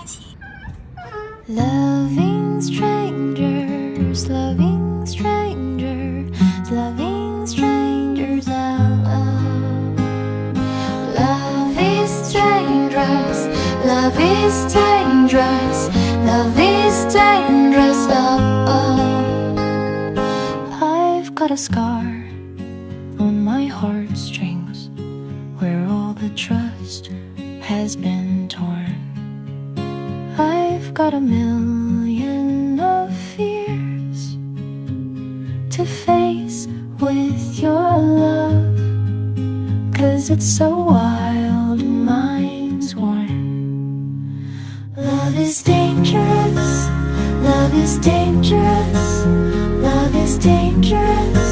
起。Loving strangers, loving strangers, loving strangers out loud. Love is dangerous, love is dangerous, love is dangerous. I've got a scar on my heartstrings where all the trust has been torn. I've got a million of fears to face with your love, 'cause it's so wild and mine's worn. Love is dangerous, love is dangerous, love is dangerous.